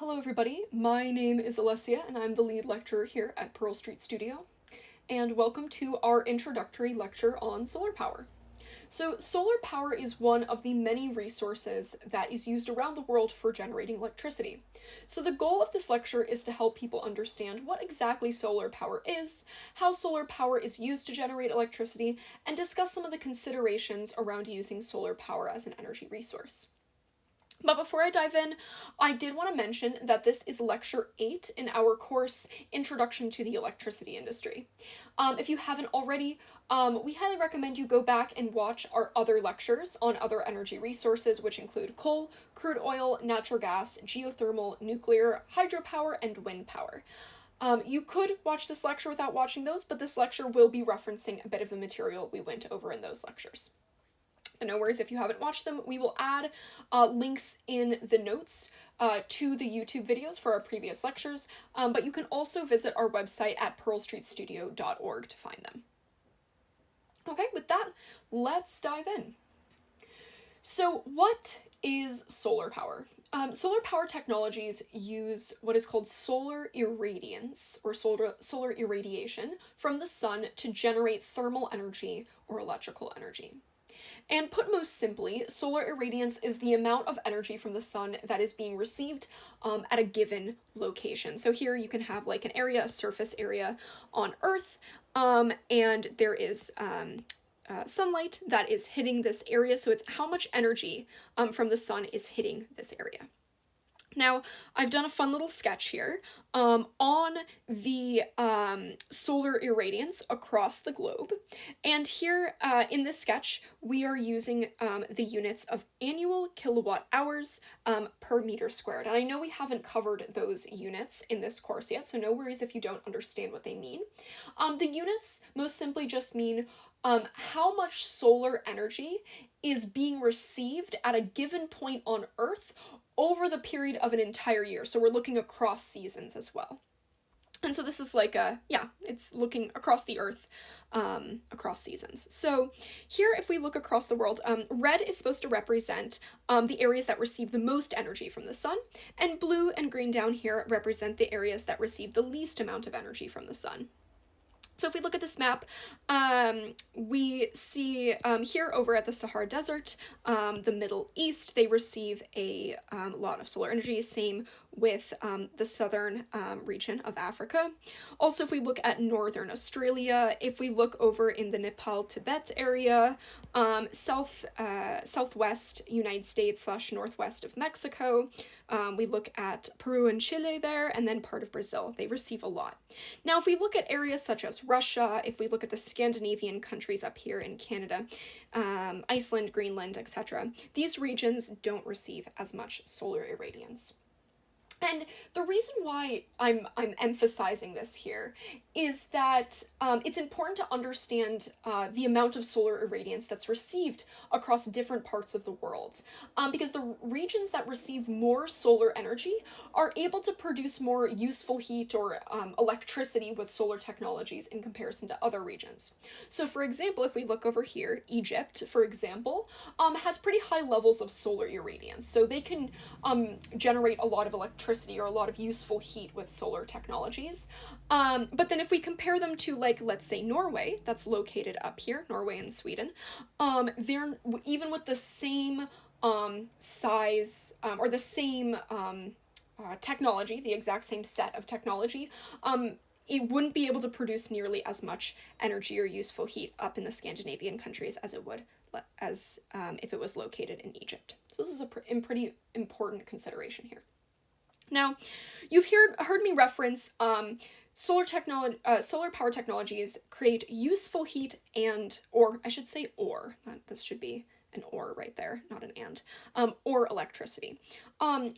Hello everybody, my name is Alessia and I'm the lead lecturer here at Pearl Street Studio, and welcome to our introductory lecture on solar power. So solar power is one of the many resources that is used around the world for generating electricity. So the goal of this lecture is to help people understand what exactly solar power is, how solar power is used to generate electricity, and discuss some of the considerations around using solar power as an energy resource. But before I dive in, I did want to mention that this is lecture 8 in our course, Introduction to the Electricity Industry. If you haven't already, we highly recommend you go back and watch our other lectures on other energy resources, which include coal, crude oil, natural gas, geothermal, nuclear, hydropower, and wind power. You could watch this lecture without watching those, but this lecture will be referencing a bit of the material we went over in those lectures. But no worries if you haven't watched them. We will add links in the notes to the YouTube videos for our previous lectures, but you can also visit our website at pearlstreetstudio.org to find them. Okay, with that, let's dive in. So what is solar power? Solar power technologies use what is called solar irradiance, or solar irradiation, from the sun to generate thermal energy or electrical energy. And put most simply, solar irradiance is the amount of energy from the sun that is being received at a given location. So here you can have like an area, a surface area on Earth, and there is sunlight that is hitting this area. So it's how much energy from the sun is hitting this area. Now, I've done a fun little sketch here on the solar irradiance across the globe. And here in this sketch, we are using the units of annual kilowatt hours per meter squared. And I know we haven't covered those units in this course yet, so no worries if you don't understand what they mean. The units most simply just mean how much solar energy is being received at a given point on Earth over the period of an entire year. So we're looking across seasons as well. And so this is like it's looking across the Earth, across seasons. So here, if we look across the world, red is supposed to represent the areas that receive the most energy from the sun, and blue and green down here represent the areas that receive the least amount of energy from the sun. So if we look at this map, we see here over at the Sahara Desert, the Middle East, they receive a lot of solar energy, same with the southern region of Africa. Also, if we look at northern Australia, if we look over in the Nepal-Tibet area, southwest United States / northwest of Mexico, we look at Peru and Chile there, and then part of Brazil. They receive a lot. Now, if we look at areas such as Russia, if we look at the Scandinavian countries up here in Canada, Iceland, Greenland, etc., these regions don't receive as much solar irradiance. And the reason why I'm emphasizing this here is that it's important to understand the amount of solar irradiance that's received across different parts of the world, because the regions that receive more solar energy are able to produce more useful heat or electricity with solar technologies in comparison to other regions. So for example, if we look over here, Egypt, for example, has pretty high levels of solar irradiance, so they can generate a lot of electricity or a lot of useful heat with solar technologies. But then if we compare them to, like, let's say Norway, that's located up here, Norway and Sweden, they're, even with the same size or the same technology, the exact same set of technology, it wouldn't be able to produce nearly as much energy or useful heat up in the Scandinavian countries as it would if it was located in Egypt. So this is a pretty important consideration here. Now, you've heard me reference solar power technologies create useful heat this should be an or right there, not an and, or electricity.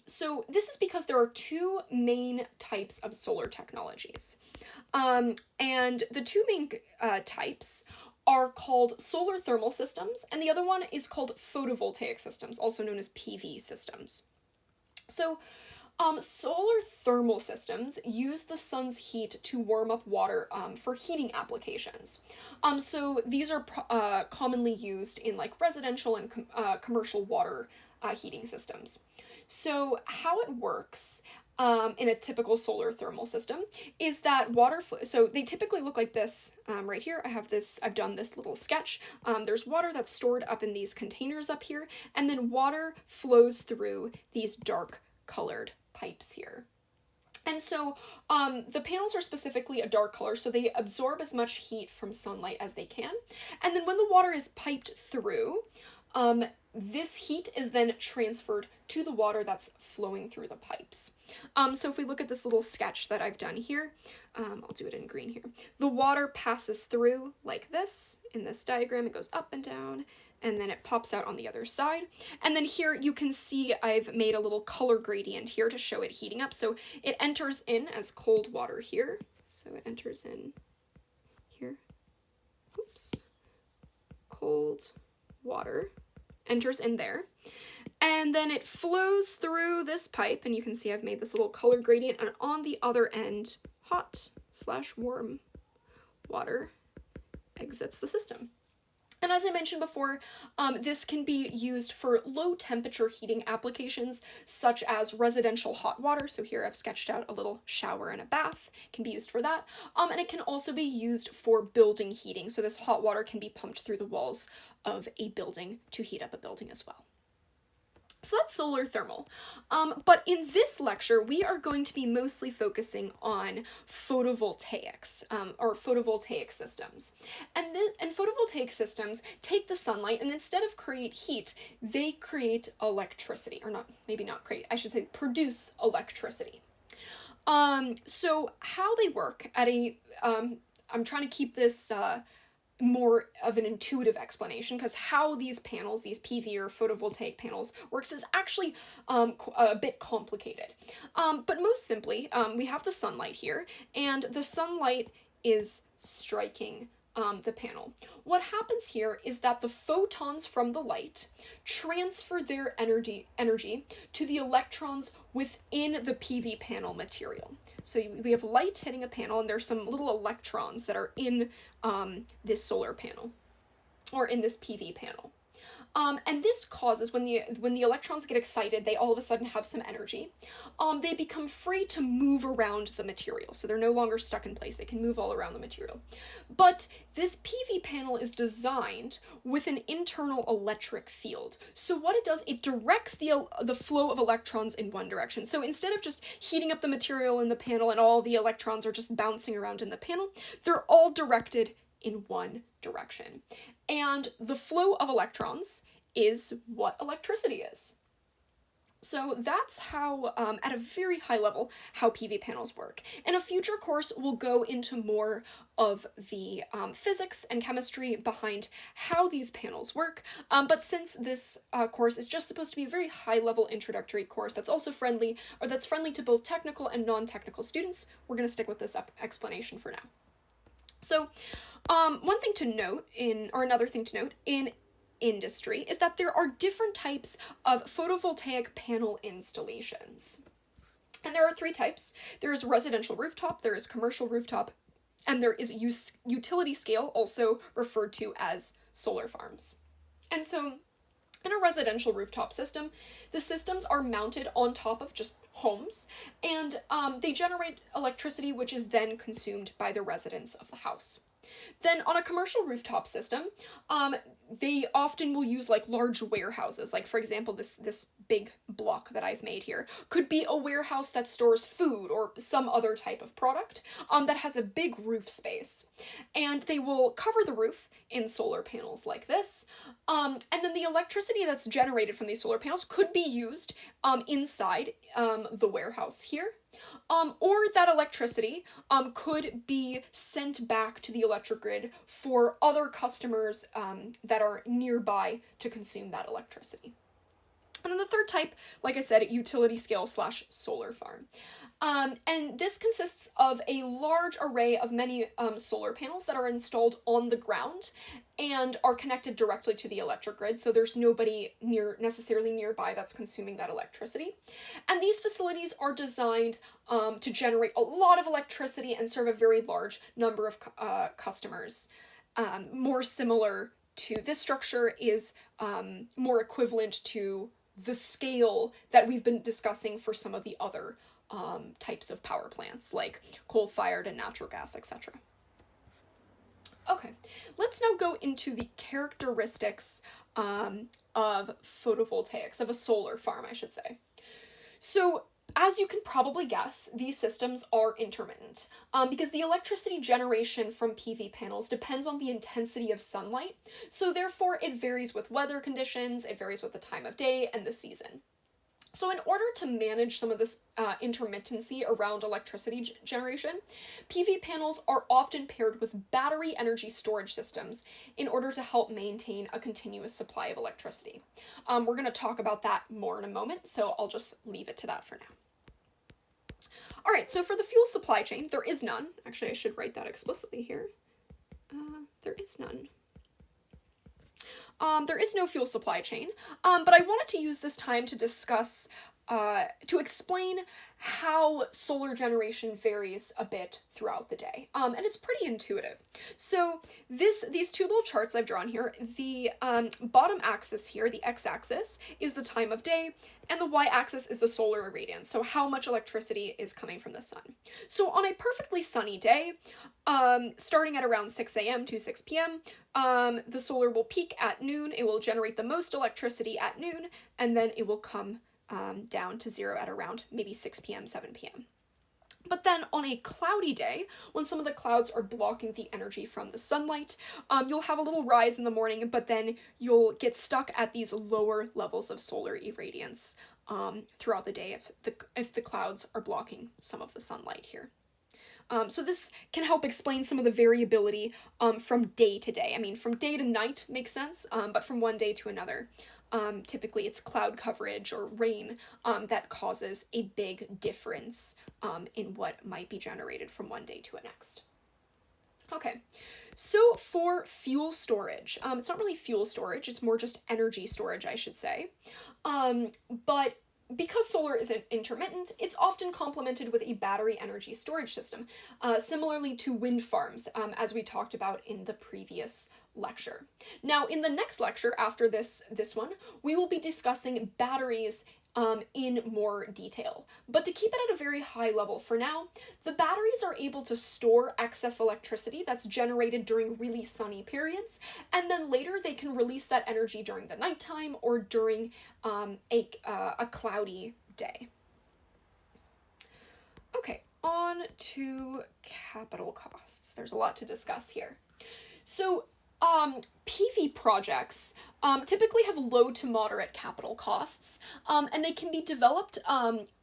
So this is because there are two main types of solar technologies. And the two main types are called solar thermal systems, and the other one is called photovoltaic systems, also known as PV systems. So solar thermal systems use the sun's heat to warm up water for heating applications. So these are commonly used in like residential and commercial water heating systems. So how it works in a typical solar thermal system is that water so they typically look like this. Right here I've done this little sketch. There's water that's stored up in these containers up here, and then water flows through these dark colored pipes here. And so the panels are specifically a dark color, so they absorb as much heat from sunlight as they can. And then when the water is piped through, this heat is then transferred to the water that's flowing through the pipes. So if we look at this little sketch that I've done here, I'll do it in green here. The water passes through like this. In this diagram, it goes up and down, and then it pops out on the other side. And then here you can see I've made a little color gradient here to show it heating up. So it enters in as cold water here. So it enters in here. Oops. Cold water enters in there. And then it flows through this pipe, and you can see I've made this little color gradient, and on the other end, hot/warm water exits the system. And as I mentioned before, this can be used for low temperature heating applications, such as residential hot water. So here I've sketched out a little shower and a bath, can be used for that. And it can also be used for building heating. So this hot water can be pumped through the walls of a building to heat up a building as well. So that's solar thermal. But in this lecture, we are going to be mostly focusing on photovoltaics, or photovoltaic systems. And photovoltaic systems take the sunlight, and instead of create heat, they create electricity, or produce electricity. So how they work at I'm trying to keep this more of an intuitive explanation, because how these panels, these PV or photovoltaic panels, works is actually a bit complicated. But most simply, we have the sunlight here, and the sunlight is striking the panel. What happens here is that the photons from the light transfer their energy to the electrons within the PV panel material. So we have light hitting a panel, and there's some little electrons that are in this solar panel, or in this PV panel. And this causes, when the electrons get excited, they all of a sudden have some energy. They become free to move around the material, so they're no longer stuck in place. They can move all around the material. But this PV panel is designed with an internal electric field. So what it does, it directs the flow of electrons in one direction. So instead of just heating up the material in the panel and all the electrons are just bouncing around in the panel, they're all directed in one direction. And the flow of electrons is what electricity is. So that's how, at a very high level, how PV panels work. In a future course, we'll go into more of the physics and chemistry behind how these panels work. But since this course is just supposed to be a very high-level introductory course that's also friendly to both technical and non-technical students, we're going to stick with this explanation for now. So, another thing to note in industry is that there are different types of photovoltaic panel installations. And there are three types. There is residential rooftop, there is commercial rooftop, and there is utility scale, also referred to as solar farms. And so, in a residential rooftop system, the systems are mounted on top of just homes, and they generate electricity which is then consumed by the residents of the house. Then on a commercial rooftop system, they often will use like large warehouses. Like for example, this big block that I've made here could be a warehouse that stores food or some other type of product that has a big roof space. And they will cover the roof in solar panels like this. And then the electricity that's generated from these solar panels could be used inside the warehouse here. Or that electricity could be sent back to the electric grid for other customers that are nearby to consume that electricity. And then the third type, like I said, utility scale / solar farm. And this consists of a large array of many solar panels that are installed on the ground and are connected directly to the electric grid, so there's nobody necessarily nearby that's consuming that electricity. And these facilities are designed to generate a lot of electricity and serve a very large number of customers. More similar to this structure is more equivalent to the scale that we've been discussing for some of the other types of power plants, like coal-fired and natural gas, etc. Okay, let's now go into the characteristics of photovoltaics, of a solar farm, I should say. So, as you can probably guess, these systems are intermittent because the electricity generation from PV panels depends on the intensity of sunlight. So, therefore, it varies with weather conditions, it varies with the time of day and the season. So, in order to manage some of this intermittency around electricity generation, PV panels are often paired with battery energy storage systems in order to help maintain a continuous supply of electricity. We're going to talk about that more in a moment, so I'll just leave it to that for now. All right, so for the fuel supply chain, there is none. Actually, I should write that explicitly here. There is none. There is no fuel supply chain, but I wanted to use this time to discuss, to explain how solar generation varies a bit throughout the day. And it's pretty intuitive. So these two little charts I've drawn here, the bottom axis here, the x-axis, is the time of day, and the y-axis is the solar irradiance, so how much electricity is coming from the sun. So on a perfectly sunny day, starting at around 6 a.m. to 6 p.m., the solar will peak at noon, it will generate the most electricity at noon, and then it will come down to zero at around maybe 6 p.m., 7 p.m. But then on a cloudy day, when some of the clouds are blocking the energy from the sunlight, you'll have a little rise in the morning, but then you'll get stuck at these lower levels of solar irradiance throughout the day if the clouds are blocking some of the sunlight here. So this can help explain some of the variability from day to day. I mean, from day to night makes sense, but from one day to another. Typically it's cloud coverage or rain that causes a big difference in what might be generated from one day to the next. Okay, so for fuel storage, it's not really fuel storage, it's more just energy storage, I should say. But because solar is intermittent, it's often complemented with a battery energy storage system, similarly to wind farms, as we talked about in the previous lecture. Now, in the next lecture after this one, we will be discussing batteries in more detail. But to keep it at a very high level for now, the batteries are able to store excess electricity that's generated during really sunny periods, and then later they can release that energy during the nighttime or during a cloudy day. Okay, on to capital costs. There's a lot to discuss here. So, PV projects typically have low to moderate capital costs, and they can be developed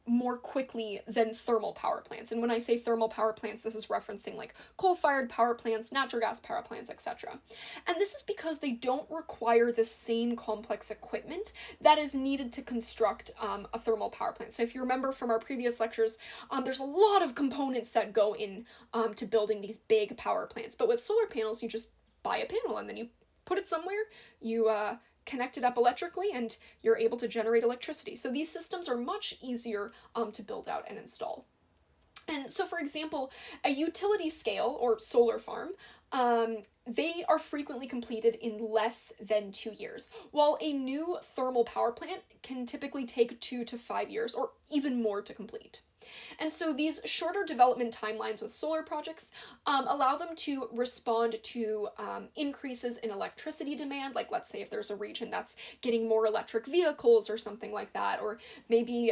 more quickly than thermal power plants. And when I say thermal power plants, this is referencing like coal-fired power plants, natural gas power plants, etc. And this is because they don't require the same complex equipment that is needed to construct a thermal power plant. So if you remember from our previous lectures, there's a lot of components that go in to building these big power plants. But with solar panels, you just buy a panel and then you put it somewhere, you connect it up electrically, and you're able to generate electricity. So these systems are much easier to build out and install. And so, for example, a utility scale or solar farm, they are frequently completed in less than 2 years, while a new thermal power plant can typically take 2 to 5 years or even more to complete. And so these shorter development timelines with solar projects allow them to respond to increases in electricity demand, like let's say if there's a region that's getting more electric vehicles or something like that, or maybe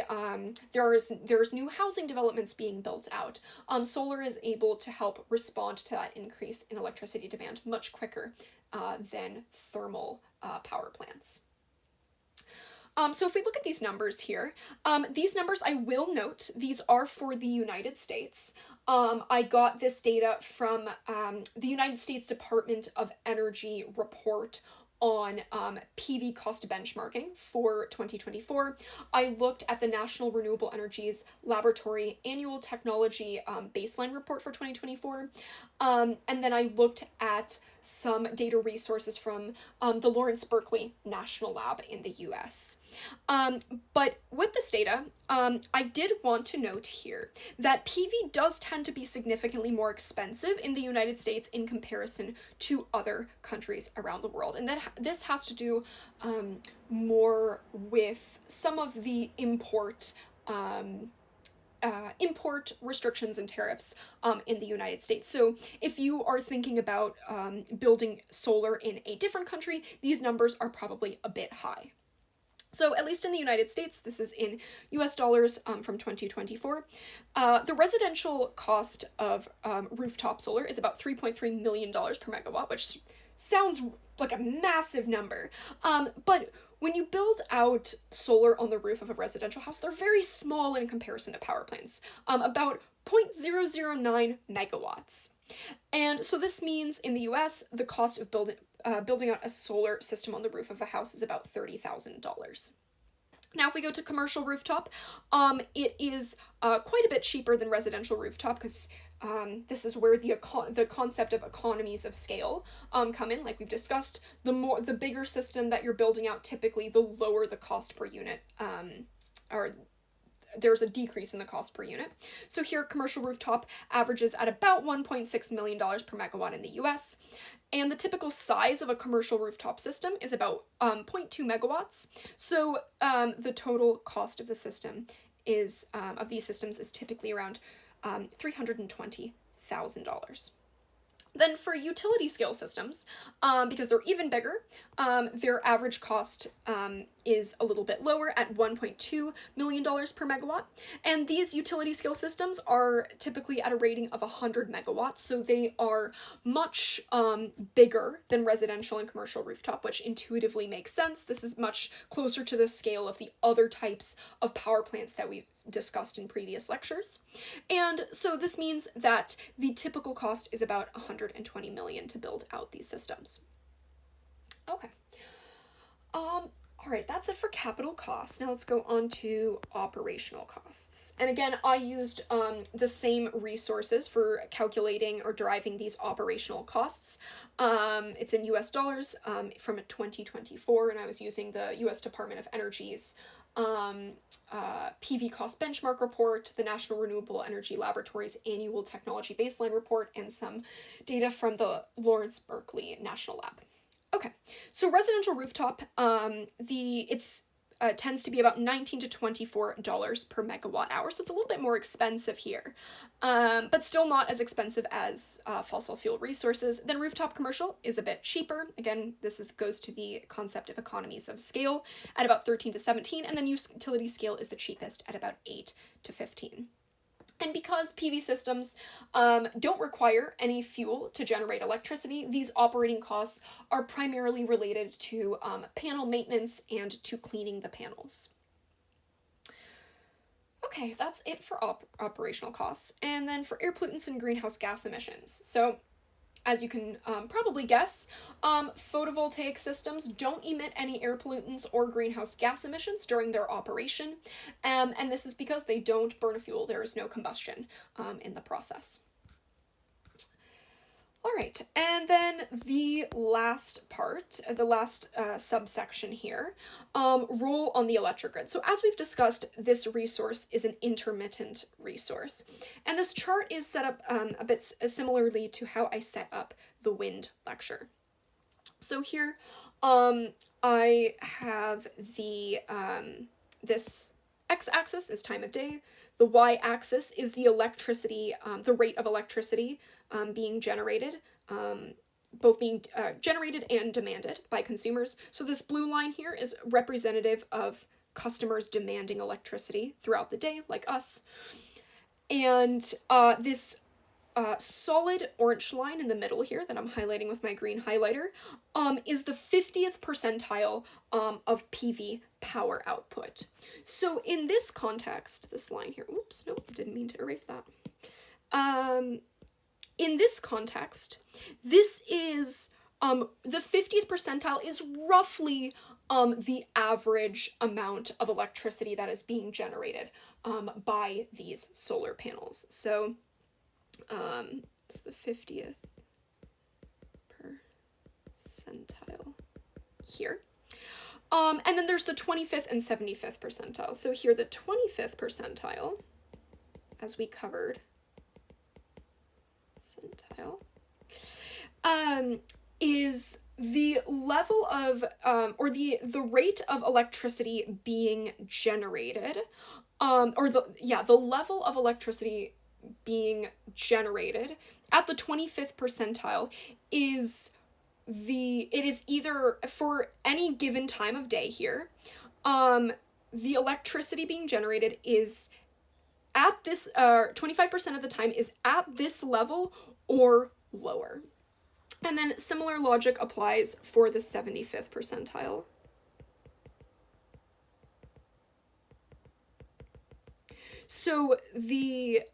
there's new housing developments being built out. Solar is able to help respond to that increase in electricity demand much quicker than thermal power plants. So if we look at these numbers here, these numbers, I will note, these are for the United States. I got this data from the United States Department of Energy report on PV cost benchmarking for 2024. I looked at the National Renewable Energies Laboratory Annual Technology Baseline Report for 2024, and then I looked at some data resources from the Lawrence Berkeley National Lab in the US. But with this data, I did want to note here that PV does tend to be significantly more expensive in the United States in comparison to other countries around the world. And this has to do more with some of the import import restrictions and tariffs in the United States. So if you are thinking about building solar in a different country, these numbers are probably a bit high. So at least in the United States, this is in US dollars from 2024, the residential cost of rooftop solar is about $3.3 million per megawatt, which sounds like a massive number. But when you build out solar on the roof of a residential house, they're very small in comparison to power plants, about 0.009 megawatts. And so this means in the US, the cost of building out a solar system on the roof of a house is about $30,000. Now, if we go to commercial rooftop, it is quite a bit cheaper than residential rooftop because this is where the concept of economies of scale come in. Like we've discussed, the bigger system that you're building out, typically the lower the cost per unit, or there's a decrease in the cost per unit. So here, commercial rooftop averages at about $1.6 million per megawatt in the US, and the typical size of a commercial rooftop system is about 0.2 megawatts. So the total cost of the system is of these systems is typically around $320,000. Then for utility scale systems, because they're even bigger, their average cost is a little bit lower at $1.2 million per megawatt. And these utility scale systems are typically at a rating of 100 megawatts, so they are much bigger than residential and commercial rooftop, which intuitively makes sense. This is much closer to the scale of the other types of power plants that we've discussed in previous lectures. And so this means that the typical cost is about $120 million to build out these systems. Okay. All right, that's it for capital costs. Now let's go on to operational costs. And again, I used the same resources for calculating or deriving these operational costs. It's in US dollars from 2024, and I was using the US Department of Energy's PV cost benchmark report, the National Renewable Energy Laboratory's annual technology baseline report, and some data from the Lawrence Berkeley National Lab. Okay, so residential rooftop, tends to be about $19 to $24 per megawatt hour, so it's a little bit more expensive here, but still not as expensive as fossil fuel resources. Then rooftop commercial is a bit cheaper. Again, this goes to the concept of economies of scale at about 13 to 17, and then utility scale is the cheapest at about 8 to 15. And because PV systems don't require any fuel to generate electricity, these operating costs are primarily related to panel maintenance and to cleaning the panels. Okay, that's it for operational costs. And then for air pollutants and greenhouse gas emissions. So, as you can probably guess, photovoltaic systems don't emit any air pollutants or greenhouse gas emissions during their operation, and this is because they don't burn a fuel. There is no combustion in the process. All right, and then the last part, the last subsection here, role on the electric grid. So as we've discussed, this resource is an intermittent resource. And this chart is set up a bit similarly to how I set up the wind lecture. So here I have the this x-axis is time of day, the y-axis is the electricity, the rate of electricity being generated, both being generated and demanded by consumers. So this blue line here is representative of customers demanding electricity throughout the day, like us. And this solid orange line in the middle here that I'm highlighting with my green highlighter is the 50th percentile of PV power output. So in this context, this line here, oops, nope, didn't mean to erase that. In this context, this is, the 50th percentile is roughly the average amount of electricity that is being generated by these solar panels. So it's the 50th percentile here. And then there's the 25th and 75th percentile. So here the 25th percentile, as we covered, is the level of, or the rate of electricity being generated the level of electricity being generated at the 25th percentile is it is either for any given time of day here, the electricity being generated is at this 25% of the time is at this level or lower. And then similar logic applies for the 75th percentile. So the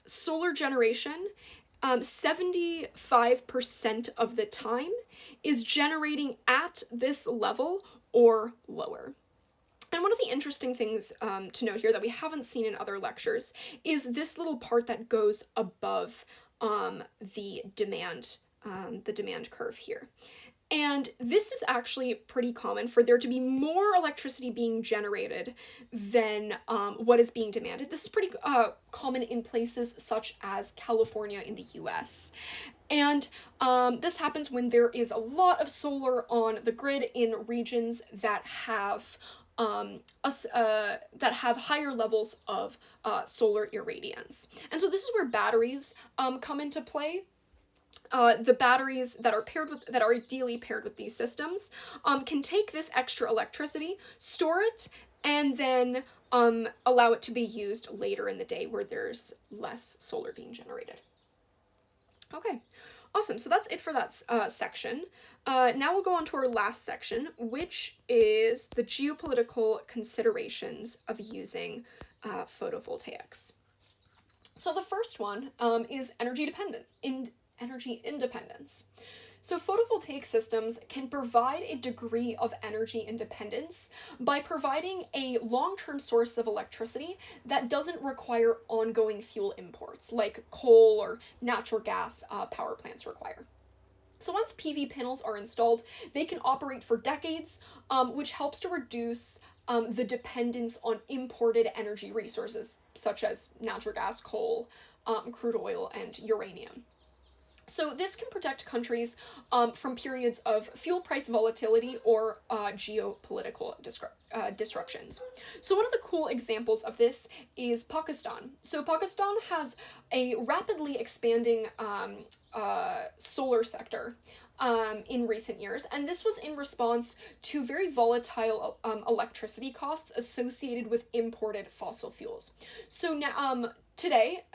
solar generation, 75% of the time is generating at this level or lower. And one of the interesting things to note here that we haven't seen in other lectures is this little part that goes above the demand curve here. And this is actually pretty common for there to be more electricity being generated than what is being demanded. This is pretty common in places such as California in the US. And this happens when there is a lot of solar on the grid in regions that have higher levels of solar irradiance. And so this is where batteries come into play. The batteries that are ideally paired with these systems can take this extra electricity, store it, and then allow it to be used later in the day where there's less solar being generated. Okay, awesome. So that's it for that section. Now we'll go on to our last section, which is the geopolitical considerations of using photovoltaics. So the first one is energy independence. So photovoltaic systems can provide a degree of energy independence by providing a long-term source of electricity that doesn't require ongoing fuel imports like coal or natural gas power plants require. So once PV panels are installed, they can operate for decades, which helps to reduce the dependence on imported energy resources such as natural gas, coal, crude oil, and uranium. So this can protect countries from periods of fuel price volatility or geopolitical disruptions. So one of the cool examples of this is Pakistan. So Pakistan has a rapidly expanding solar sector in recent years, and this was in response to very volatile electricity costs associated with imported fossil fuels. So now, today,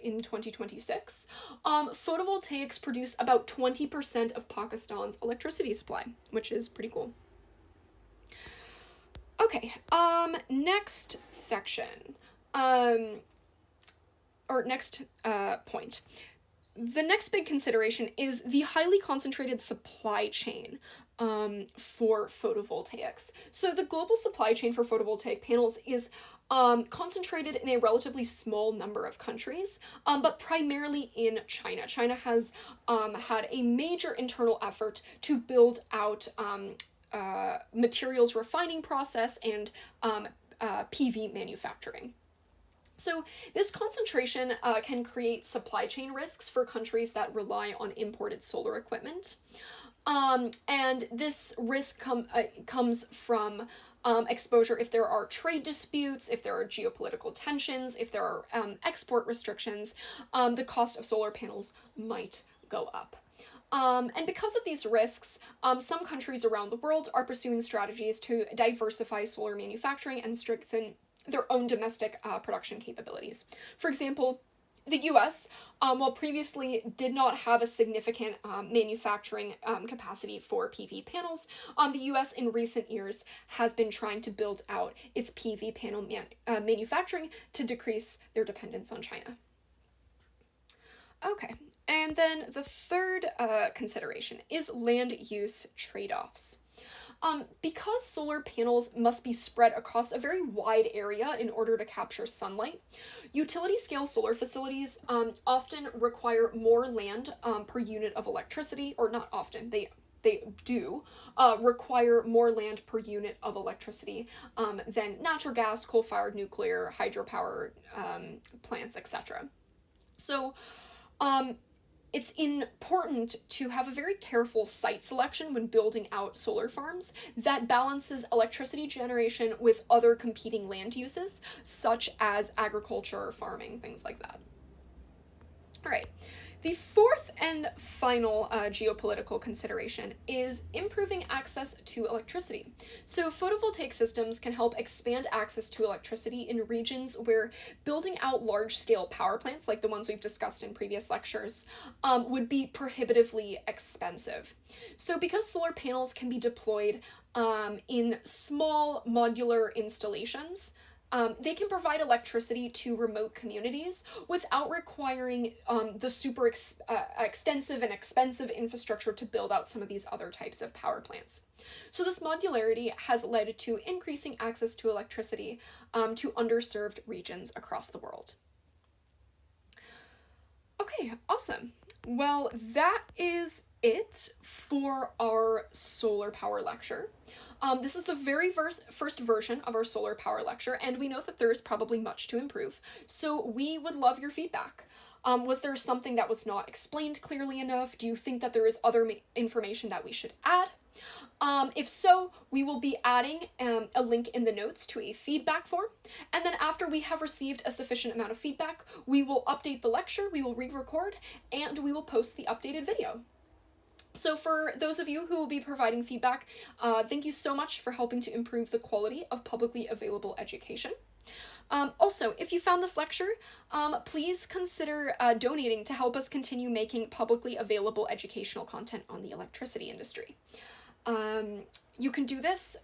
in 2026, photovoltaics produce about 20% of Pakistan's electricity supply, which is pretty cool. Okay, next section, or next point. The next big consideration is the highly concentrated supply chain for photovoltaics. So the global supply chain for photovoltaic panels is concentrated in a relatively small number of countries, but primarily in China. China has had a major internal effort to build out materials refining process and PV manufacturing. So this concentration can create supply chain risks for countries that rely on imported solar equipment. And this risk comes from exposure if there are trade disputes, if there are geopolitical tensions, if there are export restrictions, the cost of solar panels might go up. And because of these risks, some countries around the world are pursuing strategies to diversify solar manufacturing and strengthen their own domestic production capabilities. For example, the US, while previously did not have a significant manufacturing capacity for PV panels, the US in recent years has been trying to build out its PV panel manufacturing to decrease their dependence on China. Okay, and then the third consideration is land use trade-offs. Because solar panels must be spread across a very wide area in order to capture sunlight, utility-scale solar facilities often require more land per unit of electricity, or not often, they do require more land per unit of electricity than natural gas, coal-fired nuclear, hydropower plants, etc. So it's important to have a very careful site selection when building out solar farms that balances electricity generation with other competing land uses, such as agriculture or farming, things like that. All right. The fourth and final geopolitical consideration is improving access to electricity. So, photovoltaic systems can help expand access to electricity in regions where building out large scale power plants, like the ones we've discussed in previous lectures, would be prohibitively expensive. So, because solar panels can be deployed in small modular installations, they can provide electricity to remote communities without requiring the extensive and expensive infrastructure to build out some of these other types of power plants. So, this modularity has led to increasing access to electricity to underserved regions across the world. Okay, awesome. Well, that is it for our solar power lecture. This is the very first version of our solar power lecture, and we know that there is probably much to improve, so we would love your feedback. Was there something that was not explained clearly enough? Do you think that there is other information that we should add? If so, we will be adding a link in the notes to a feedback form, and then after we have received a sufficient amount of feedback, we will update the lecture, we will re-record, and we will post the updated video. So for those of you who will be providing feedback, thank you so much for helping to improve the quality of publicly available education. Also, if you found this lecture, please consider donating to help us continue making publicly available educational content on the electricity industry. You can do this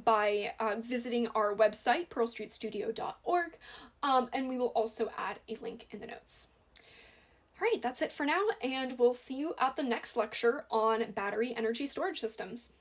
by visiting our website, pearlstreetstudio.org, and we will also add a link in the notes. All right, that's it for now, and we'll see you at the next lecture on battery energy storage systems.